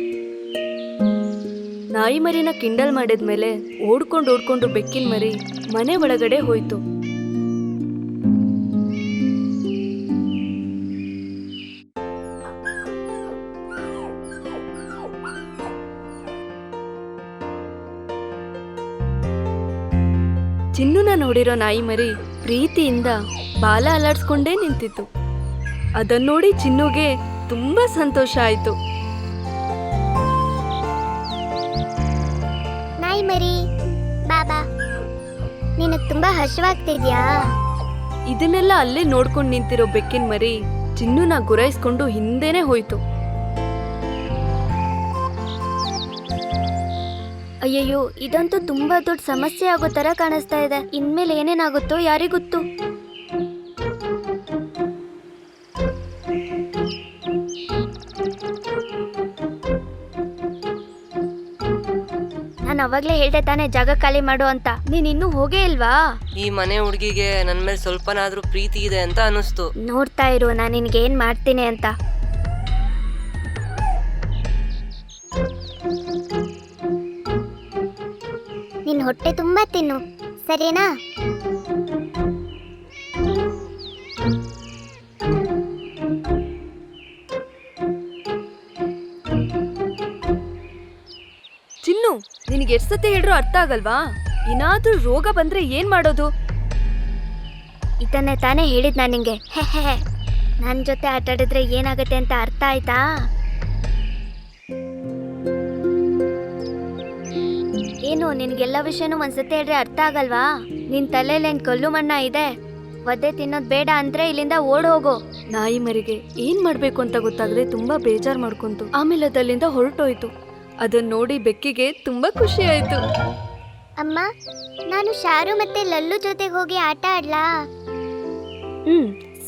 ನಾಯಿ ಮರಿನ ಕಿಂಡಲ್ ಮಾಡಿದ್ಮೇಲೆ ಓಡ್ಕೊಂಡು ಬೆಕ್ಕಿನ ಮರಿ ಮನೆ ಒಳಗಡೆ ಹೋಯ್ತು. ಚಿನ್ನುನ ನೋಡಿರೋ ನಾಯಿ ಮರಿ ಪ್ರೀತಿಯಿಂದ ಬಾಲ ಅಲ್ಲಾಡ್ಸ್ಕೊಂಡೇ ನಿಂತಿತ್ತು. ಅದನ್ನೋಡಿ ಚಿನ್ನುಗೆ ತುಂಬಾ ಸಂತೋಷ ಆಯ್ತು. ನಾಯಿ ಮರಿ ಬಾಬಾ, ನಿನಗ್ ತುಂಬಾ ಹಸುವಾಗ್ತಿದ್ಯಾ? ಇದನ್ನೆಲ್ಲ ಅಲ್ಲೇ ನೋಡ್ಕೊಂಡು ನಿಂತಿರೋ ಬೆಕ್ಕಿನ ಮರಿ ಚಿನ್ನುನ ಗುರಾಯಿಸ್ಕೊಂಡು ಹಿಂದೆನೆ ಹೋಯ್ತು. ಅಯ್ಯಯ್ಯೋ, ಇದಂತೂ ತುಂಬಾ ದೊಡ್ಡ ಸಮಸ್ಯೆ ಆಗೋ ತರ ಕಾಣಿಸ್ತಾ ಇದೆ. ಇನ್ಮೇಲೆ ಏನೇನಾಗುತ್ತೋ ಯಾರಿಗೊತ್ತು. ನಾನು ಅವಾಗ್ಲೇ ಹೇಳ್ದೆ ತಾನೇ ಜಾಗ ಖಾಲಿ ಮಾಡು ಅಂತ. ನೀನ್ ಇನ್ನೂ ಹೋಗೇ ಇಲ್ವಾ? ಈ ಮನೆ ಹುಡುಗಿಗೆ ನನ್ ಮೇಲೆ ಸ್ವಲ್ಪನಾದ್ರೂ ಪ್ರೀತಿ ಇದೆ ಅಂತ ಅನಿಸ್ತು. ನೋಡ್ತಾ ಇರು, ನಾನು ನಿನ್ಗೆ ಏನ್ ಮಾಡ್ತೀನಿ ಅಂತ. ನಿನ್ ಹೊಟ್ಟೆ ತುಂಬಾ ತಿನ್ನು, ಸರಿನಾ? ಚಿನ್ನು, ನಿನಗೆ ಎಷ್ಟ್ ಸತಿ ಹೇಳ್ರು ಅರ್ಥ ಆಗಲ್ವಾ? ಏನಾದ್ರೂ ರೋಗ ಬಂದ್ರೆ ಏನ್ ಮಾಡೋದು? ಇದನ್ನೇ ತಾನೇ ಹೇಳಿದ್ ನಾನು ನಿಂಗೆ. ನನ್ನ ಜೊತೆ ಆಟ ಆಡಿದ್ರೆ ಏನಾಗುತ್ತೆ ಅಂತ ಅರ್ಥ ಆಯ್ತಾ? ಏನು ನಿನ್ಗೆಲ್ಲ ವಿಷಯನೂ ಒಂದ್ಸತಿ ಹೇಳ್ರೆ ಅರ್ಥ ಆಗಲ್ವಾ? ನಿನ್ ತಲೆಯಲ್ಲೇನ್ ಕಲ್ಲು ಮಣ್ಣ ಇದೆ? ಒದ್ದೆ ತಿನ್ನೋದ್ ಬೇಡ ಅಂದ್ರೆ ಇಲ್ಲಿಂದ ಓಡ್ ಹೋಗು. ನಾಯಿ ಮರಿಗೆ ಏನ್ ಮಾಡ್ಬೇಕು ಅಂತ ಗೊತ್ತಾಗದೆ ತುಂಬಾ ಬೇಜಾರ್ ಮಾಡ್ಕೊಂತು. ಆಮೇಲೆ ಅದಲ್ಲಿಂದ ಹೊರಟೋಯ್ತು. ಅದನ್ನ ನೋಡಿ ಬೆಕ್ಕಿಗೆ ತುಂಬಾ ಖುಷಿ ಆಯ್ತು. ಅಮ್ಮ, ನಾನು ಶಾರು ಮತ್ತೆ ಲಲ್ಲು ಜೊತೆಗೆ ಹೋಗಿ ಆಟ ಆಡ್ಲಾ?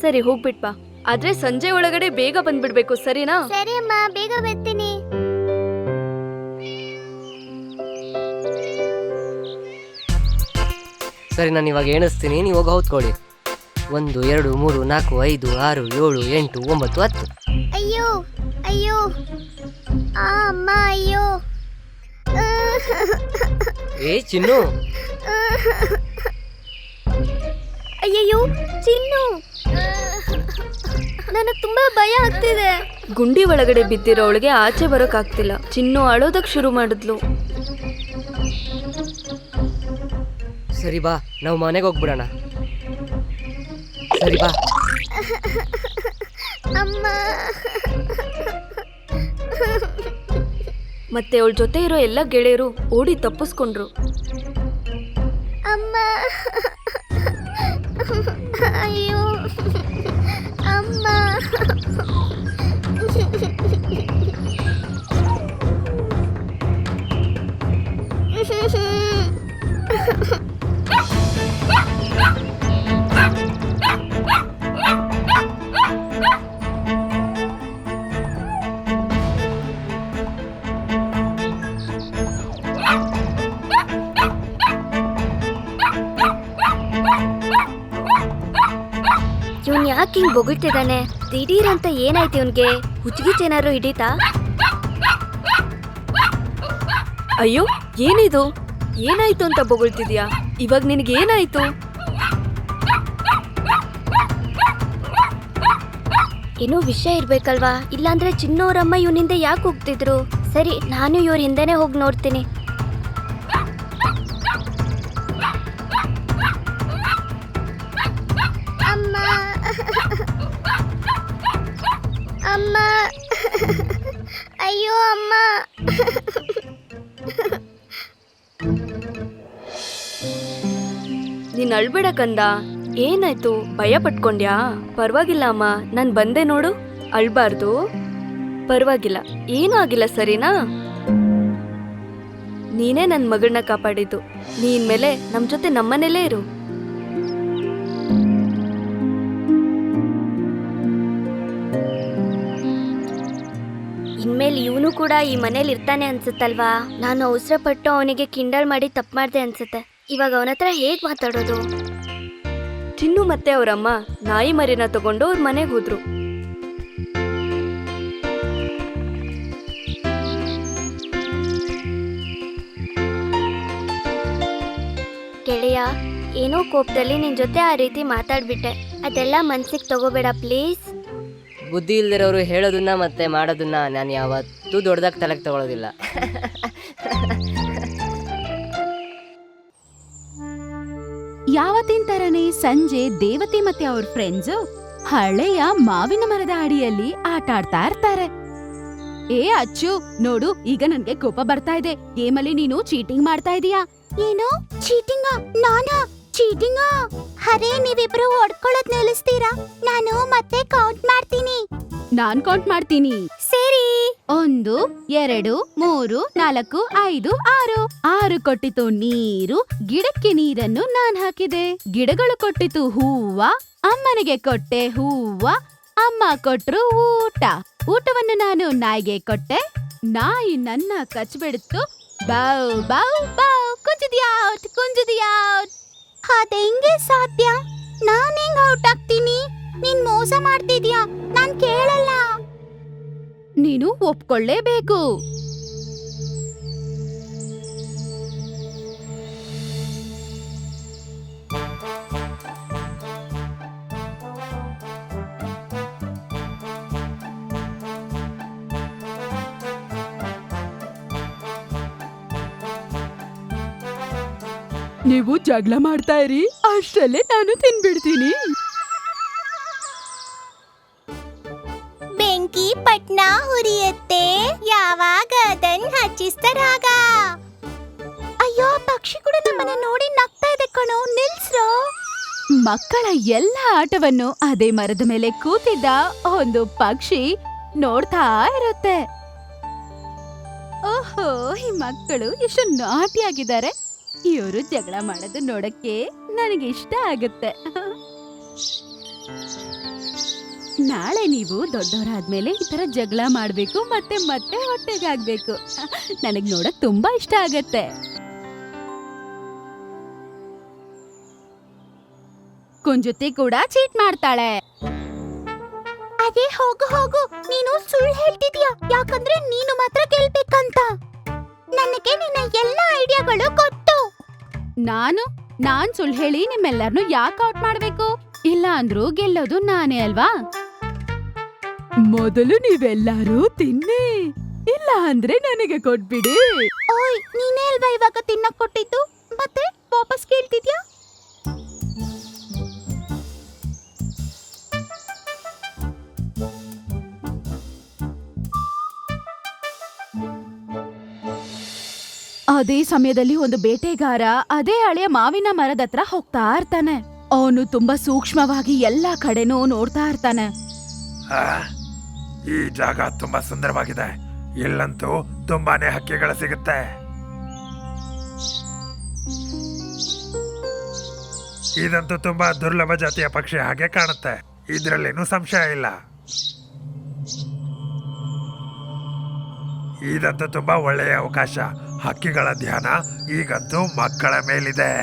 ಸರಿ, ಹೋಗ್ಬಿಟ್ ಬಾ. ಆದ್ರೆ ಸಂಜೆ ಒಳಗಡೆ ಬೇಗ ಬಂದ್ಬಿಡ್ಬೇಕು, ಸರಿನಾ? ಸರಿ ಅಮ್ಮ, ಬೇಗ ಬರ್ತೀನಿ. ಸರಿ, ನಾನು ಇವಾಗ ಎಣಿಸ್ತೀನಿ, ನೀವು ಹೋಗಿ ಹೊತ್ಕೊಳ್ಳಿ. 1 2 3 4 5 6 7 8 9 10. ಅಯ್ಯೋ ಅಯ್ಯೋ, ಅಮ್ಮ ಅಯ್ಯೋ. ಏ ಚಿನ್ನು, ಅಯ್ಯಯ್ಯೋ ಚಿನ್ನು, ನನಗೆ ತುಂಬಾ ಭಯ ಆಗ್ತಿದೆ. ಗುಂಡಿ ಒಳಗಡೆ ಬಿದ್ದಿರೋವಳಿಗೆ ಆಚೆ ಬರೋಕ್ ಆಗ್ತಿಲ್ಲ. ಚಿನ್ನು ಅಳೋದಕ್ ಶುರು ಮಾಡಿದ್ಲು. ಸರಿ ಬಾ, ನಾವು ಮನೆಗೆ ಹೋಗ್ಬಿಡೋಣ. ಸರಿ ಬಾ. ಅಮ್ಮ. ಮತ್ತೆ ಅವಳ ಜೊತೆ ಇರೋ ಎಲ್ಲ ಗೆಳೆಯರು ಓಡಿ ತಪ್ಪಿಸ್ಕೊಂಡ್ರು. ಅಮ್ಮ. ಅಯ್ಯೋ ಅಮ್ಮ. ಇವನ್ ಯಾಕೆ ಹಿಂಗ್ ಬೊಗಳ್ತಿದ್ದಾನೆ? ದಿಢೀರ್ ಅಂತ ಏನಾಯ್ತು ಇವನ್ಗೆ? ಹುಚ್ಚಿಗೇನಾದ್ರು ಹಿಡೀತಾ? ಅಯ್ಯೋ, ಏನಿದು? ಏನಾಯ್ತು ಅಂತ ಬೊಗಳ್ತಿದ್ಯಾ? ಇವಾಗ ನಿನಗೆ ಏನಾಯ್ತು? ಏನೋ ವಿಷಯ ಇರ್ಬೇಕಲ್ವಾ? ಇಲ್ಲಾಂದ್ರೆ ಚಿನ್ನೋರಮ್ಮ ಇವನ್ ಹಿಂದೆ ಯಾಕೆ ಹೋಗ್ತಿದ್ರು? ಸರಿ, ನಾನು ಇವ್ರ ಹಿಂದೆನೆ ಹೋಗಿ ನೋಡ್ತೀನಿ. ಅಮ್ಮ ಅಮ್ಮ, ಅಯ್ಯೋ ಅಮ್ಮ. ನೀನ್ ಅಳ್ಬೇಡ ಕಂದ. ಏನಾಯ್ತು? ಭಯ ಪಟ್ಕೊಂಡ್ಯಾ? ಪರವಾಗಿಲ್ಲ ಅಮ್ಮ, ನಾನ್ ಬಂದೆ ನೋಡು. ಅಳ್ಬಾರ್ದು. ಪರವಾಗಿಲ್ಲ, ಏನೂ ಆಗಿಲ್ಲ, ಸರಿನಾ? ನೀನೇ ನನ್ ಮಗಳನ್ನ ಕಾಪಾಡಿದ್ದು. ನೀನ್ ಮೇಲೆ ನಮ್ ಜೊತೆ ನಮ್ಮನೇಲೇ ಇರು. ಇನ್ಮೇಲೆ ಇವನು ಕೂಡ ಈ ಮನೇಲಿ ಇರ್ತಾನೆ ಅನ್ಸುತ್ತಲ್ವಾ? ನಾನು ಅವಸರ ಪಟ್ಟು ಅವನಿಗೆ ಕಿಂಡಲ್ ಮಾಡಿ ತಪ್ಪು ಮಾಡ್ದೆ ಅನ್ಸುತ್ತೆ. ಇವಾಗ ಅವನ ಹತ್ರ ಹೇಗ್ ಮಾತಾಡೋದು? ಚಿನ್ನು ಮತ್ತೆ ಅವರಮ್ಮ ನಾಯಿ ಮರಿನ ತಗೊಂಡು ಅವ್ರ ಮನೆಗೆ ಹೋದ್ರು. ಗೆಳೆಯ, ಏನೋ ಕೋಪದಲ್ಲಿ ನಿನ್ ಜೊತೆ ಆ ರೀತಿ ಮಾತಾಡ್ಬಿಟ್ಟೆ. ಅದೆಲ್ಲ ಮನ್ಸಿಗೆ ತಗೋಬೇಡ ಪ್ಲೀಸ್. ಬುದ್ಧಿ ಇಲ್ದಿರೋರು ಹೇಳೋದನ್ನ ಮತ್ತೆ ಮಾಡೋದನ್ನ ನಾನು ಯಾವತ್ತೂ ದೊಡ್ಡದಾಗಿ ತಲೆಗೆ ತಗೊಳ್ಳೋದಿಲ್ಲ. ಯಾವತ್ತಿನ ತರನೇ ಸಂಜೆ ದೇವತೆ ಮತ್ತೆ ಅವ್ರ ಫ್ರೆಂಡ್ಸ್ ಹಳೆಯ ಮಾವಿನ ಮರದ ಅಡಿಯಲ್ಲಿ ಆಟ ಆಡ್ತಾ ಇರ್ತಾರೆ. ಏ ಅಚ್ಚು, ನೋಡು, ಈಗ ನನ್ಗೆ ಕೋಪ ಬರ್ತಾ ಇದೆ. ಗೇಮಲ್ಲಿ ನೀನು ಚೀಟಿಂಗ್ ಮಾಡ್ತಾ ಇದೀಯಾ. ಏನು ಚೀಟಿಂಗ? ನಾನಾ ಚೀಟಿಂಗ? ಅರೆ, ನೀವಿಬ್ರು ಹೊಡ್ಕೊಳ್ಳೋದ್ ನಿಲ್ಲಿಸ್ತೀರಾ? ನಾನು ಮತ್ತೆ ಕೌಂಟ್ ಮಾಡ್ತೀನಿ. ನಾನ್ ಕೌಂಟ್ ಮಾಡ್ತೀನಿ. ಸರಿ. 1 2 3 4 5 6. 6 ಕೊಟ್ಟಿತು ನೀರು. ಗಿಡಕ್ಕೆ ನೀರನ್ನು ನಾನ್ ಹಾಕಿದೆ. ಗಿಡಗಳು ಕೊಟ್ಟಿತು ಹೂವ. ಅಮ್ಮನಿಗೆ ಕೊಟ್ಟೆ ಹೂವ. ಅಮ್ಮ ಕೊಟ್ರು ಊಟ. ಊಟವನ್ನು ನಾನು ನಾಯಿಗೆ ಕೊಟ್ಟೆ. ನಾಯಿ ನನ್ನ ಕಚ್ಬಿಡ್ತು. ಬೌ ಬೌ ಬೌ. ಕುಂಜಿದ್ಯಾವ್ಟ್ ಕುಂಜಿದ್ಯಾವ್ಟ್. ಅದೆಂಗೆ ಸಾಧ್ಯ? ನಾನ್ ಹೆಂಗ್ ಔಟ್ ಆಗ್ತೀನಿ? ನೀನ್ ಮೋಸ ಮಾಡ್ತಿದ್ಯಾ. ನಾನ್ ಕೇಳಲ್ಲ. ನೀನು ಒಪ್ಕೊಳ್ಳೇಬೇಕು. ನೀವು ಜಗಳ ಮಾಡ್ತಾ ಇರಿ, ಅಷ್ಟರಲ್ಲೇ ನಾನು ತಿನ್ಬಿಡ್ತೀನಿ. ಬೆಂಕಿ ಪಟ್ನ ಹುರಿಯತ್ತೆ, ಯಾವಾಗ ಅದನ್ ಹಚ್ಚಿಸ್ತಾರಾಗ. ಅಯ್ಯೋ, ಪಕ್ಷಿ ಕೂಡ ನಮ್ಮನ್ನ ನೋಡಿ ನಗ್ತಾ ಇದೆ ಕಣೋ, ನಿಲ್ಸ್ರೋ. ಮಕ್ಕಳ ಎಲ್ಲ ಆಟವನ್ನು ಅದೇ ಮರದ ಮೇಲೆ ಕೂತಿದ್ದ ಒಂದು ಪಕ್ಷಿ ನೋಡ್ತಾ ಇರುತ್ತೆ. ಓಹೋ, ಈ ಮಕ್ಕಳು ಎಷ್ಟು ನಾಟಿಯಾಗಿದ್ದಾರೆ. ಇವರು ಜಗಳ ಮಾಡೋದು ನೋಡಕ್ಕೆ ನನಗೆ ಇಷ್ಟ ಆಗುತ್ತೆ. ನಾಳೆ ನೀವು ದೊಡ್ಡವರಾದ್ಮೇಲೆ ಈ ತರ ಜಗಳ ಮಾಡ್ಬೇಕು, ಮತ್ತೆ ಮತ್ತೆ ಹೊಟ್ಟೆಗಾಗ್ಬೇಕು. ನನಗ್ ನೋಡಕ್ ತುಂಬಾ ಇಷ್ಟ ಆಗತ್ತೆ. ಕುಂಜುತಿ ಕೂಡ ಚೀಟ್ ಮಾಡ್ತಾಳೆ. ಅದೇ ಹೋಗು ಹೋಗು, ನೀನು ಸುಳ್ಳು ಹೇಳ್ತಿದ್ಯಾ. ಯಾಕಂದ್ರೆ ನೀನು ಮಾತ್ರ ಗೆಲ್ಬೇಕಂತ. ನನಗೆ ನಿನ್ನ ಎಲ್ಲ ಐಡಿಯಾಗಳು ಗೊತ್ತು. ನಾನ್ ಸುಳ್ಳು ಹೇಳಿ ನಿಮ್ಮೆಲ್ಲರನ್ನು ಯಾಕೆ ಔಟ್ ಮಾಡ್ಬೇಕು? ಇಲ್ಲ ಅಂದ್ರೂ ಗೆಲ್ಲೋದು ನಾನೇ ಅಲ್ವಾ? ಮೊದಲು ನೀವೆಲ್ಲರೂ ತಿನ್ನಿ, ಇಲ್ಲ ಅಂದ್ರೆ ನನಗೆ ಕೊಟ್ಬಿಡಿ. ಓಯ್, ನೀನೇ ಅಲ್ವಾ ಇವಾಗ ತಿನ್ನಕ್ ಕೊಟ್ಟಿದ್ದು, ಮತ್ತೆ ವಾಪಸ್ ಕೇಳ್ತಿದ್ಯಾ? ಅದೇ ಸಮಯದಲ್ಲಿ ಒಂದು ಬೇಟೆಗಾರ ಅದೇ ಹಳೆಯ ಮಾವಿನ ಮರದ ಹತ್ರ ಹೋಗ್ತಾ ಇರ್ತಾನೆ. ಅವನು ತುಂಬಾ ಸೂಕ್ಷ್ಮವಾಗಿ ಎಲ್ಲಾ ಕಡೆನೂ ನೋಡ್ತಾ ಇರ್ತಾನೆ. ಈ ಜಾಗ ತುಂಬಾ ಸುಂದರವಾಗಿದೆ. ಇಲ್ಲಂತೂ ತುಂಬಾನೇ ಹಕ್ಕಿಗಳು ಸಿಗುತ್ತೆ. ಇದಂತೂ ತುಂಬಾ ದುರ್ಲಭ ಜಾತಿಯ ಪಕ್ಷಿ ಹಾಗೆ ಕಾಣುತ್ತೆ. ಇದ್ರಲ್ಲೇನು ಸಂಶಯ ಇಲ್ಲ. ಇದಂತೂ ತುಂಬಾ ಒಳ್ಳೆಯ ಅವಕಾಶ. ಹಕ್ಕಿಗಳ ಧ್ಯಾನ ಈಗಂತೂ ಮಕ್ಕಳ ಮೇಲಿದೆ.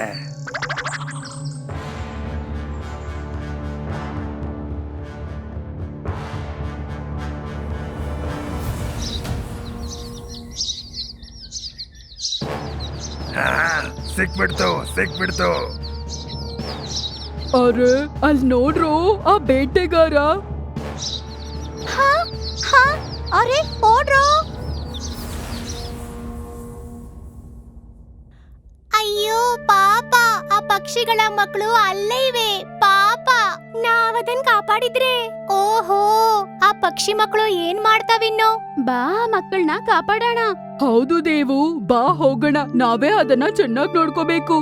ಸಿಕ್ಬಿಡ್ತು. ಅರೆ, ಅಲ್ಲಿ ನೋಡ್ರು, ಆ ಬೇಟೆಗಾರ. ಅರೆ, ಓಡ್ರು. ಅಯ್ಯೋ ಪಾಪ, ಆ ಪಕ್ಷಿಗಳ ಮಕ್ಕಳು ಅಲ್ಲೇ ಇವೆ. ಪಾಪ, ನಾವದನ್ ಕಾಪಾಡಿದ್ರೆ. ಓಹೋ, ಆ ಪಕ್ಷಿ ಮಕ್ಕಳು ಏನ್ ಮಾಡ್ತಾವಿನ್ನೋ. ಬಾ, ಮಕ್ಕಳನ್ನ ಕಾಪಾಡೋಣ. ಹೌದು ದೇವು, ಬಾ ಹೋಗೋಣ. ನಾವೇ ಅದನ್ನ ಚೆನ್ನಾಗಿ ನೋಡ್ಕೋಬೇಕು.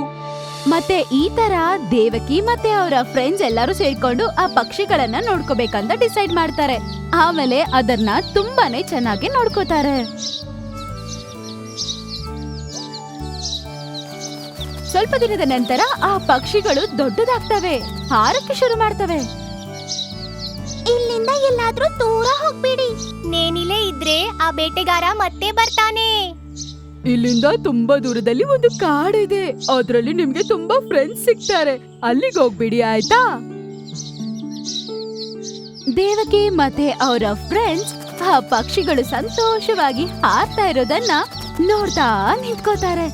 ಮತ್ತೆ ಈ ತರ ದೇವಕಿ ಮತ್ತೆ ಅವರ ಫ್ರೆಂಡ್ಸ್ ಎಲ್ಲರೂ ಸೇರ್ಕೊಂಡು ಆ ಪಕ್ಷಿಗಳನ್ನ ನೋಡ್ಕೋಬೇಕಂತ ಡಿಸೈಡ್ ಮಾಡ್ತಾರೆ. ಆಮೇಲೆ ಅದನ್ನ ತುಂಬಾನೇ ಚೆನ್ನಾಗಿ ನೋಡ್ಕೋತಾರೆ. ಸ್ವಲ್ಪ ದಿನದ ನಂತರ ಆ ಪಕ್ಷಿಗಳು ದೊಡ್ಡದಾಗ್ತವೆ, ಹಾರಕ್ಕೆ ಶುರು ಮಾಡ್ತವೆ. ಇಲ್ಲಿಂದ ಎಲ್ಲಾದ್ರೂ ದೂರ ಹೋಗ್ಬೇಡಿ. ನೇನಿಲೆ ಇದ್ರೆ ಆ ಬೇಟೆಗಾರ ಮತ್ತೆ ಬರ್ತಾನೆ. ಇಲ್ಲಿಂದ ತುಂಬಾ ದೂರದಲ್ಲಿ ಒಂದು ಕಾಡಿದೆ. ಅದ್ರಲ್ಲಿ ನಿಮ್ಗೆ ತುಂಬಾ ಫ್ರೆಂಡ್ಸ್ ಸಿಗ್ತಾರೆ. ಅಲ್ಲಿಗೆ ಹೋಗ್ಬಿಡಿ, ಆಯ್ತಾ? ದೇವಕಿ ಮತ್ತೆ ಅವರ ಫ್ರೆಂಡ್ಸ್ ಆ ಪಕ್ಷಿಗಳು ಸಂತೋಷವಾಗಿ ಹಾರ್ತಾ ಇರೋದನ್ನ ನೋಡ್ತಾ ನಿಂತ್ಕೋತಾರೆ.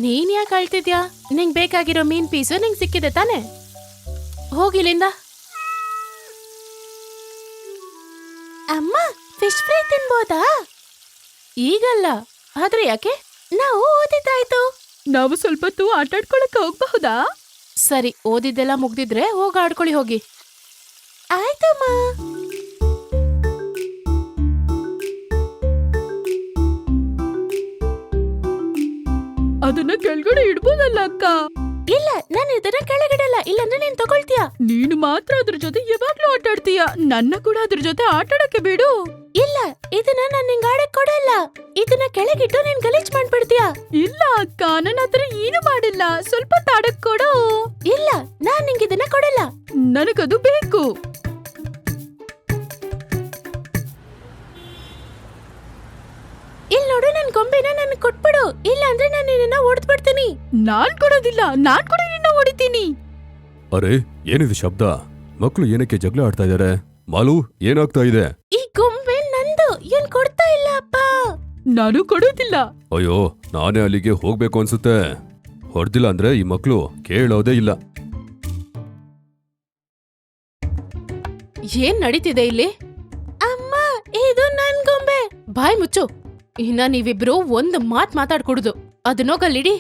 ನೀನ್ ಯಾಕೆ ಅಳ್ತಿದ್ಯಾ? ನಿಂಗ್ ಬೇಕಾಗಿರೋ ಮೀನ್ ಪೀಸು ನಿಂಗ್ ಸಿಕ್ಕಿದೆ ತಾನೆ? ಹೋಗಿಲ್ಲಿಂದ. ಅಮ್ಮ ಫಿಶ್ ಫ್ರೈ ತಿನ್ಬೋದಾ? ಈಗಲ್ಲ, ಆದ್ರೆ ಯಾಕೆ? ನಾವು ಓದಿದ್ದಾಯ್ತು. ನಾವು ಸ್ವಲ್ಪ ಹೊತ್ತು ಆಟಾಡ್ಕೊಳಕ್ ಹೋಗ್ಬಹುದಾ? ಸರಿ, ಓದಿದ್ದೆಲ್ಲ ಮುಗ್ದಿದ್ರೆ ಹೋಗಿ ಆಡ್ಕೊಳ್ಳಿ ಹೋಗಿ. ಆಯ್ತಮ್ಮ. ಅದನ್ನ ಕೆಳಗಡೆ ಇಡ್ಬೋದಲ್ಲ ಅಕ್ಕ? ಇಲ್ಲ, ನಾನು ಇದನ್ನ ಕೆಳಗಿಡಲ್ಲ, ಇಲ್ಲಾಂದ್ರೆ ನೀನ್ ತಗೊಳ್ತೀಯ. ನೀನು ಮಾತ್ರ ಅದ್ರ ಜೊತೆ ಯಾವಾಗ್ಲೂ ಆಟಾಡ್ತೀಯ. ನನ್ನ ಕೂಡ ಅದ್ರ ಜೊತೆ ಆಟಾಡಕ್ಕೆ ಬಿಡು. ಇಲ್ಲ, ಇದನ್ನ ನಾನು ನಿಂಗೆ ಆಡಕ್ ಕೊಡಲ್ಲ. ಇದನ್ನ ಕೆಳಗಿಟ್ಟು ನೀನ್ ಗಲೀಜ್ ಮಾಡ್ಬಿಡ್ತೀಯ. ಇಲ್ಲ ಅಕ್ಕ, ನಾನು ಅದ್ರ ಏನು ಮಾಡಿಲ್ಲ. ಸ್ವಲ್ಪ ತಾಡಕ್ ಕೊಡು. ಇಲ್ಲ, ನಾನ್ ನಿಂಗೆ ಇದನ್ನ ಕೊಡಲ್ಲ. ನನಗದು ಬೇಕು. ಇಲ್ಲಿ ನೋಡು, ನನ್ ಗೊಂಬೆನ ನನ್ಗೆ ಕೊಟ್ಬಿಡು. ಇಲ್ಲ ಅಂದ್ರೆ ನಾನು ನಿನ್ನ ಹೊಡೆದ್ಬಿಡ್ತೀನಿ. ನಾನ್ ಕೊಡೋದಿಲ್ಲ, ನಾನ್ ಕೂಡ ನಿನ್ನ ಹೊಡಿತೀನಿ. ಅರೆ, ಏನಿದು ಶಬ್ದ? ಮಕ್ಕಳು ಏನಕ್ಕೆ ಜಗಳ ಆಡ್ತಾ ಇದಾರೆ? ಮಾಲು, ಏನಾಗ್ತಾ ಇದೆ? ಈ ಗೊಂಬೆ ನಂದು, ಏನ್ ಕೊಡ್ತಾ ಇಲ್ಲ ಅಪ್ಪ. ನಾನು ಕೊಡೋದಿಲ್ಲ. ಅಯ್ಯೋ, ನಾನೇ ಅಲ್ಲಿಗೆ ಹೋಗ್ಬೇಕು ಅನ್ಸುತ್ತೆ. ಹೊಡ್ದಿಲ್ಲ ಅಂದ್ರೆ ಈ ಮಕ್ಕಳು ಕೇಳೋದೇ ಇಲ್ಲ. ಏನ್ ನಡೀತಿದೆ ಇಲ್ಲಿ? ಅಮ್ಮ, ಇದು ನನ್ ಗೊಂಬೆ. ಬಾಯ್ ಮುಚ್ಚು. ಇನ್ನ ನೀವಿಬ್ರು ಒಂದ್ ಮಾತಾಡ್ಕೊಡುದು. ಅದನ್ನೋಗಲ್ಲಿಡಿ.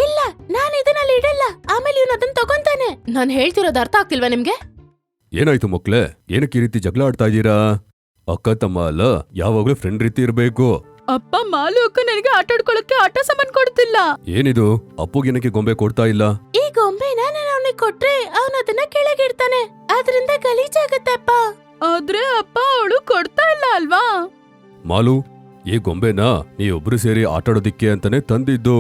ಇಲ್ಲ, ನಾನು ಇದನ್ನಲ್ಲಿ ಇಡಲ್ಲ. ಆಮೇಲೆ ಇವನು ಅದನ್ನ ತಗೊಂತಾನೆ. ನಾನ್ ಹೇಳ್ತಿರೋದು ಅರ್ಥ ಆಗ್ತಿಲ್ವಾ ನಿಮ್ಗೆ? ಏನಾಯ್ತು ಮಕ್ಳೇ, ಏನಕ್ಕೆ ಈ ರೀತಿ ಜಗಳ ಆಡ್ತಾ ಇದ್ದೀರಾ? ಅಕ್ಕ ತಮ್ಮ ಅಲ್ಲ, ಯಾವಾಗ್ಲೂ ಫ್ರೆಂಡ್ ರೀತಿ ಇರ್ಬೇಕು. ಅಪ್ಪ, ಮಾಲು ಅಕ್ಕ ನನಗೆ ಆಟಾಡ್ಕೊಳಕ್ಕೆ ಆಟ ಸಾಮಾನ್ ಕೊಡ್ತಿಲ್ಲ. ಏನಿದು? ಅಪ್ಪುಗೇನಕ್ಕೆ ಗೊಂಬೆ ಕೊಡ್ತಾ ಇಲ್ಲ? ಈ ಗೊಂಬೆನ ನಾನು ಅವನಿಗೆ ಕೊಟ್ರೆ ಅವನು ಅದನ್ನ ಕೆಳಗಿಡ್ತಾನೆ. ಅದರಿಂದ ಗಲೀಜಾಗತ್ತೆ ಅಪ್ಪ. ಆದ್ರೆ ಅಪ್ಪ, ಅವಳು ಕೊಡ್ತಾ ಇಲ್ಲ ಅಲ್ವಾ? ಮಾಲು, ಈ ಗೊಂಬೆನ ನೀವೊಬ್ರು ಸೇರಿ ಆಟಾಡೋದಿಕ್ಕೆ ಅಂತಾನೆ ತಂದಿದ್ದು.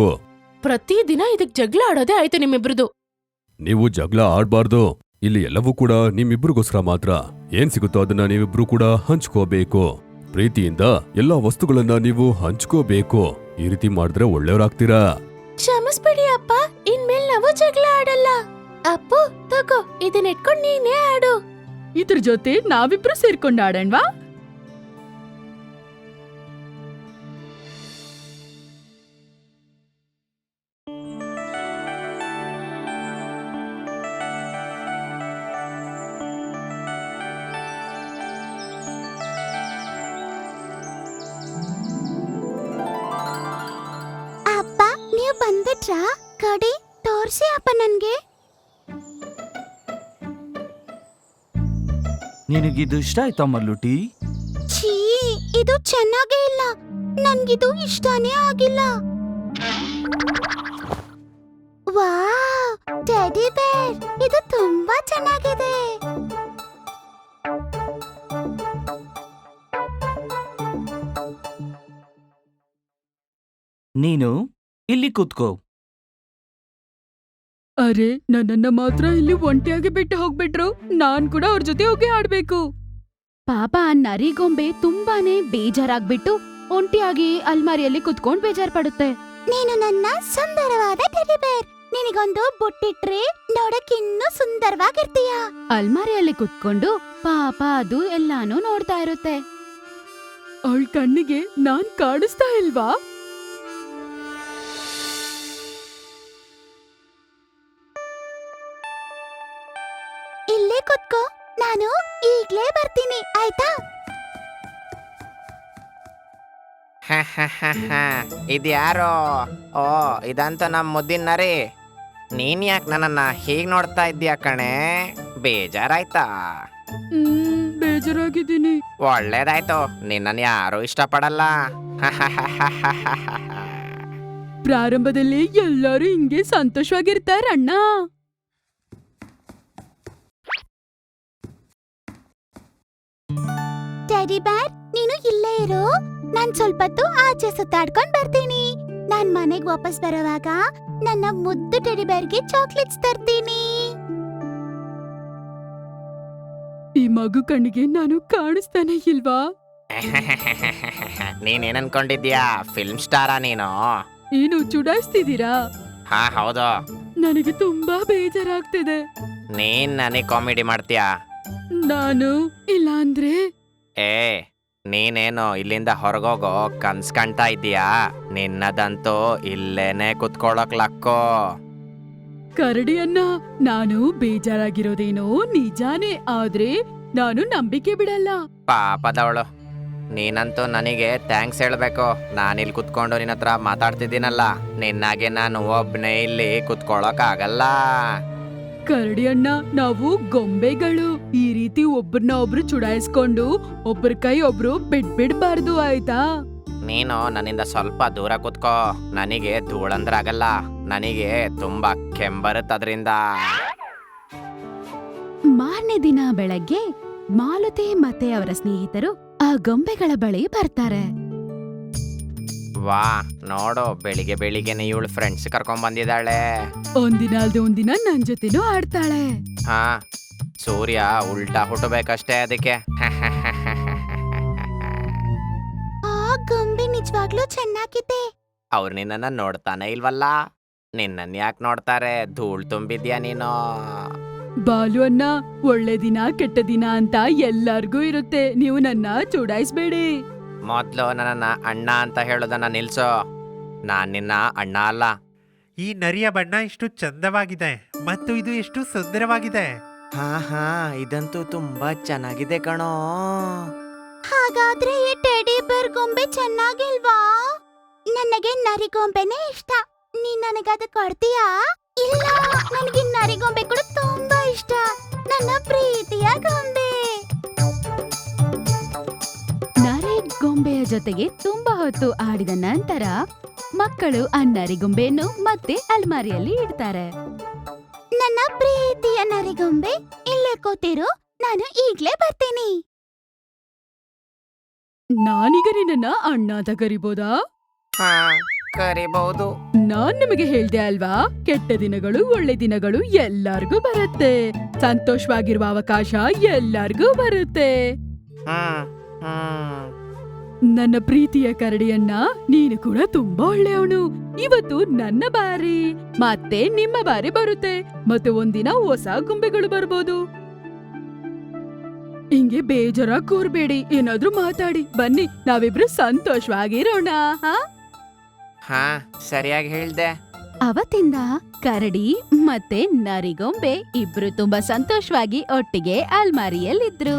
ಪ್ರತಿದಿನ ಇದಕ್ ಜಗಳ ಆಡೋದೇ ಆಯ್ತು ನಿಮ್ಮಿಬ್ರದು. ನೀವು ಜಗಳ ಆಡ್ಬಾರ್ದು. ಇಲ್ಲಿ ಎಲ್ಲವೂ ಕೂಡ ನಿಮ್ಮಿಬ್ರಿಗೋಸ್ಕರ ಮಾತ್ರ. ಏನ್ ಸಿಗುತ್ತೋ ಅದನ್ನ ನೀವಿಬ್ರು ಕೂಡ ಹಂಚ್ಕೋಬೇಕು. ಪ್ರೀತಿಯಿಂದ ಎಲ್ಲಾ ವಸ್ತುಗಳನ್ನ ನೀವು ಹಂಚ್ಕೋಬೇಕು. ಈ ರೀತಿ ಮಾಡಿದ್ರೆ ಒಳ್ಳೆಯವರಾಗ್ತೀರಾ. ಕ್ಷಮಿಸ್ಬಿಡಿ ಅಪ್ಪ, ಇನ್ಮೇಲೆ ನಾವು ಜಗಳ ಆಡಲ್ಲ. ಅಪ್ಪು, ತಗೋ, ಇದನ್ನ ಇಟ್ಕೊಂಡು ನೀನೇ ಆಡು. ಇದ್ರ ಜೊತೆ ನಾವಿಬ್ರು ಸೇರ್ಕೊಂಡು ಆಡಣ್ವಾ? ಅಪ್ಪ, ನೀವು ಬಂದ್ಬಿಟ್ರಾ? ಕಡಿ ತೋರ್ಸಿ ಅಪ್ಪ ನನ್ಗೆ. ನಿನಗಿದು ಇಷ್ಟ ಆಯ್ತಾ ಮಲ್ಲುಟಿ? ಛೀ, ಇದು ಚೆನ್ನಾಗೇ ಇಲ್ಲ. ನನ್ಗಿದು ಇಷ್ಟನೇ ಆಗಿಲ್ಲ. ವಾವ್, ಟೆಡಿ ಬೇರ್, ಇದು ತುಂಬಾ ಚೆನ್ನಾಗಿದೆ. ನೀನು ಇಲ್ಲಿ ಕೂತ್ಕೋ. ಅರೆ, ನನ್ನನ್ನ ಮಾತ್ರ ಇಲ್ಲಿ ಒಂಟಿಯಾಗಿ ಬಿಟ್ಟು ಹೋಗ್ಬಿಟ್ರು. ನಾನ್ ಕೂಡ ಅವ್ರ ಜೊತೆ ಹೋಗಿ ಆಡ್ಬೇಕು. ಪಾಪ, ನರಿಗೊಂಬೆ ತುಂಬಾನೇ ಬೇಜಾರಾಗ್ಬಿಟ್ಟು ಒಂಟಿಯಾಗಿ ಅಲ್ಮಾರಿಯಲ್ಲಿ ಕುತ್ಕೊಂಡ್ ಬೇಜಾರ್ ಪಡುತ್ತೆ. ನೀನು ನನ್ನ ಸುಂದರವಾದ ಟೆಡಿ ಬೇರ್. ನಿನಗೊಂದು ಬುಟ್ಟಿಟ್ರೆ ನೋಡಕ್ ಇನ್ನೂ ಸುಂದರವಾಗಿರ್ತೀಯ. ಅಲ್ಮಾರಿಯಲ್ಲಿ ಕುತ್ಕೊಂಡು ಪಾಪ ಅದು ಎಲ್ಲಾನು ನೋಡ್ತಾ ಇರುತ್ತೆ. ಅವಳ ಕಣ್ಣಿಗೆ ನಾನ್ ಕಾಣಿಸ್ತಾ ಇಲ್ವಾ? ಇಲ್ಲೇ ಕುತ್ಕೋ, ನಾನು ಈಗ್ಲೇ ಬರ್ತೀನಿ, ಆಯ್ತಾ? ಇದ್ಯಾರೋ? ಓ, ಇದಂತೂ ನಮ್ಮ ಮುದ್ದಿನ ನರಿ. ನೀನ್ ಯಾಕೆ ನನ್ನನ್ನ ಹೀಗ್ ನೋಡ್ತಾ ಇದ್ದೀಯ ಕಣೆ? ಬೇಜಾರಾಯ್ತಾ? ಬೇಜಾರಾಗಿದ್ದೀನಿ. ಒಳ್ಳೇದಾಯ್ತು, ನಿನ್ನನ್ ಯಾರು ಇಷ್ಟಪಡಲ್ಲ. ಪ್ರಾರಂಭದಲ್ಲಿ ಎಲ್ಲರೂ ಹಿಂಗೆ ಸಂತೋಷವಾಗಿರ್ತಾರಣ್ಣ. ಟೆಡಿ ಬೇರ್, ನೀನು ಇಲ್ಲೇ ಇರು. ನಾನ್ ಸ್ವಲ್ಪ ಹೊತ್ತು ಆಚೆ ಸುತ್ತಾಡ್ಕೊಂಡ್ ಬರ್ತೀನಿ. ನಾನ್ ಮನೆಗ್ ವಾಪಸ್ ಬರುವಾಗ ನನ್ನ ಮುದ್ದು ಟೆಡಿ ಬೇರ್ಗೆ ಚಾಕ್ಲೇಟ್ಸ್ ತರ್ತೀನಿ. ಈ ಮಗು ಕಣ್ಣಿಗೆ ನಾನು ಕಾಣಿಸ್ತಾನೆ ಇಲ್ವಾ? ನೀನೇನ್ ಅನ್ಕೊಂಡಿದ್ಯಾ? ಫಿಲ್ಮ್ ಸ್ಟಾರಾ ನೀನು? ಏನು ಚುಡಾಯಿಸ್ತಿದ್ದೀರಾ? ಹಾ, ಹೌದು. ನನಗೆ ತುಂಬಾ ಬೇಜಾರಾಗ್ತಿದೆ. ನೀನ್ ನನಗ್ ಕಾಮಿಡಿ ಮಾಡ್ತೀಯಾ? ನಾನು ಇಲ್ಲ ಅಂದ್ರೆ ಏ, ನೀನೇನು ಇಲ್ಲಿಂದ ಹೊರಗೋಗೋ ಕನ್ಸ್ ಕಾಣ್ತಾ ಇದ್ದೀಯಾ? ನಿನ್ನದಂತೂ ಇಲ್ಲೇನೆ ಕುತ್ಕೊಳ್ಳೋಕ್ ಲಕ್ಕೋ. ಕರಡಿಯನ್ನ, ನಾನು ಬೇಜಾರಾಗಿರೋದೇನೋ ನಿಜಾನೇ, ಆದ್ರೆ ನಾನು ನಂಬಿಕೆ ಬಿಡಲ್ಲ. ಪಾಪದವಳು, ನೀನಂತೂ ನನಗೆ ಥ್ಯಾಂಕ್ಸ್ ಹೇಳ್ಬೇಕು. ನಾನಿಲ್ಲಿ ಕುತ್ಕೊಂಡು ನಿನ್ನ ಹತ್ರ ಮಾತಾಡ್ತಿದ್ದೀನಲ್ಲ, ನಿನ್ನಾಗೆ ನಾನು ಒಬ್ನೇ ಇಲ್ಲಿ ಕುತ್ಕೊಳ್ಳೋಕ್ಕಾಗಲ್ಲ. ಕರಡಿ ಅಣ್ಣ, ನಾವು ಗೊಂಬೆಗಳು. ಈ ರೀತಿ ಒಬ್ರನ್ನ ಒಬ್ರು ಚುಡಾಯಿಸ್ಕೊಂಡು ಒಬ್ರ ಕೈ ಒಬ್ರು ಬಿಡ್ಬಿಡ್ಬಾರ್ದು, ಆಯ್ತಾ? ನೀನು ನನ್ನಿಂದ ಸ್ವಲ್ಪ ದೂರ ಕುತ್ಕೋ. ನನಗೆ ಧೂಳಂದ್ರಾಗಲ್ಲ, ನನಗೆ ತುಂಬಾ ಕೆಂಬರುತ್ತದ್ರಿಂದ. ಮಾರನೇ ದಿನ ಬೆಳಗ್ಗೆ ಮಾಲತಿ ಮತ್ತೆ ಅವರ ಸ್ನೇಹಿತರು ಆ ಗೊಂಬೆಗಳ ಬಳಿ ಬರ್ತಾರೆ. ವಾ, ನೋಡು, ಬೆಳಿಗ್ಗೆ ಬೆಳಿಗ್ಗೆನೆ ಇವಳು ಫ್ರೆಂಡ್ಸ್ ಕರ್ಕೊಂಡ್ ಬಂದಿದ್ದಾಳೆ. ಒಂದಿನ ಅಲ್ದೆ ಒಂದಿನ ನನ್ ಜೊತೆನೂ ಆಡ್ತಾಳೆ. ಹಾ, ಸೂರ್ಯ ಉಲ್ಟಾ ಹುಟ್ಟಬೇಕಷ್ಟೇ ಅದಕ್ಕೆ. ಆ ಗೊಂಬೆ ನಿಜವಾಗ್ಲೂ ಚೆನ್ನಾಗಿದೆ. ಅವ್ರು ನಿನ್ನನ್ನ ನೋಡ್ತಾನೆ ಇಲ್ವಲ್ಲ, ನಿನ್ನನ್ ಯಾಕೆ ನೋಡ್ತಾರೆ? ಧೂಳ್ ತುಂಬಿದ್ಯಾ ನೀನು. ಬಾಲು ಅಣ್ಣ, ಒಳ್ಳೆ ದಿನ ಕೆಟ್ಟ ದಿನ ಅಂತ ಎಲ್ಲಾರ್ಗೂ ಇರುತ್ತೆ. ನೀವು ನನ್ನ ಚುಡಾಯಿಸ್ಬೇಡಿ. ಮೊದ್ಲು ನನ್ನನ್ನ ಅಣ್ಣ ಅಂತ ಹೇಳೋದನ್ನ ನಿಲ್ಸು. ನಾನ್ ನಿನ್ನ ಅಣ್ಣ ಅಲ್ಲ. ಈ ನರಿಯ ಬಣ್ಣ ಎಷ್ಟು ಚಂದವಾಗಿದೆ ಮತ್ತು ಇದು ಎಷ್ಟು ಸುಂದರವಾಗಿದೆ. ಹಾ, ಇದಂತೂ ತುಂಬಾ ಚೆನ್ನಾಗಿದೆ ಕಣೋ. ಹಾಗಾದ್ರೆ ಈ ಟೆಡಿ ಬೇರ್ ಗೊಂಬೆ ಚೆನ್ನಾಗಿಲ್ವಾ? ನನಗೆ ನರಿಗೊಂಬೆನೇ ಇಷ್ಟ. ನೀನ್ ನನಗದು ಕೊಡ್ತೀಯಾ? ಇಲ್ಲ, ನನಗೆ ನರಿಗೊಂಬೆ ಕೂಡ ತುಂಬಾ ಇಷ್ಟ. ನನ್ನ ಪ್ರೀತಿಯ ಗೊಂಬೆ. ನರಿ ಗೊಂಬೆಯ ಜೊತೆಗೆ ತುಂಬಾ ಹೊತ್ತು ಆಡಿದ ನಂತರ ಮಕ್ಕಳು ಆ ನರಿಗೊಂಬೆಯನ್ನು ಮತ್ತೆ ಅಲ್ಮಾರಿಯಲ್ಲಿ ಇಡ್ತಾರೆ. ನನ್ನ ಪ್ರೀತಿಯ ನರಿಗೊಂಬೆ, ಇಲ್ಲೇ ಕೂತಿರು, ನಾನು ಈಗ್ಲೇ ಬರ್ತೀನಿ. ನಾನೀಗ ನಿನ್ನ ಅಣ್ಣ ಅಂತ ಕರಿಬೋದಾ? ಹಾ, ಕರಿಬಹುದು. ನಾನ್ ನಿಮಗೆ ಹೇಳ್ದೆ ಅಲ್ವಾ, ಕೆಟ್ಟ ದಿನಗಳು ಒಳ್ಳೆ ದಿನಗಳು ಎಲ್ಲಾರ್ಗೂ ಬರುತ್ತೆ. ಸಂತೋಷವಾಗಿರುವ ಅವಕಾಶ ಎಲ್ಲಾರ್ಗೂ ಬರುತ್ತೆ. ನನ್ನ ಪ್ರೀತಿಯ ಕರಡಿಯನ್ನ, ನೀನು ಕೂಡ ತುಂಬಾ ಒಳ್ಳೆಯವನು. ಇವತ್ತು ನನ್ನ ಬಾರಿ ಮತ್ತೆ ನಿಮ್ಮ ಬಾರಿ ಬರುತ್ತೆ, ಮತ್ತೆ ಒಂದಿನ ಹೊಸ ಗೊಂಬೆಗಳು ಬರ್ಬೋದು. ಹಿಂಗೆ ಬೇಜಾರ ಕೂರ್ಬೇಡಿ, ಏನಾದ್ರೂ ಮಾತಾಡಿ. ಬನ್ನಿ, ನಾವಿಬ್ರು ಸಂತೋಷವಾಗಿರೋಣ. ಹಾ, ಸರಿಯಾಗಿ ಹೇಳ್ದೆ. ಅವತ್ತಿಂದ ಕರಡಿ ಮತ್ತೆ ನರಿಗೊಂಬೆ ಇಬ್ರು ತುಂಬಾ ಸಂತೋಷವಾಗಿ ಒಟ್ಟಿಗೆ ಅಲ್ಮಾರಿಯಲ್ಲಿದ್ರು.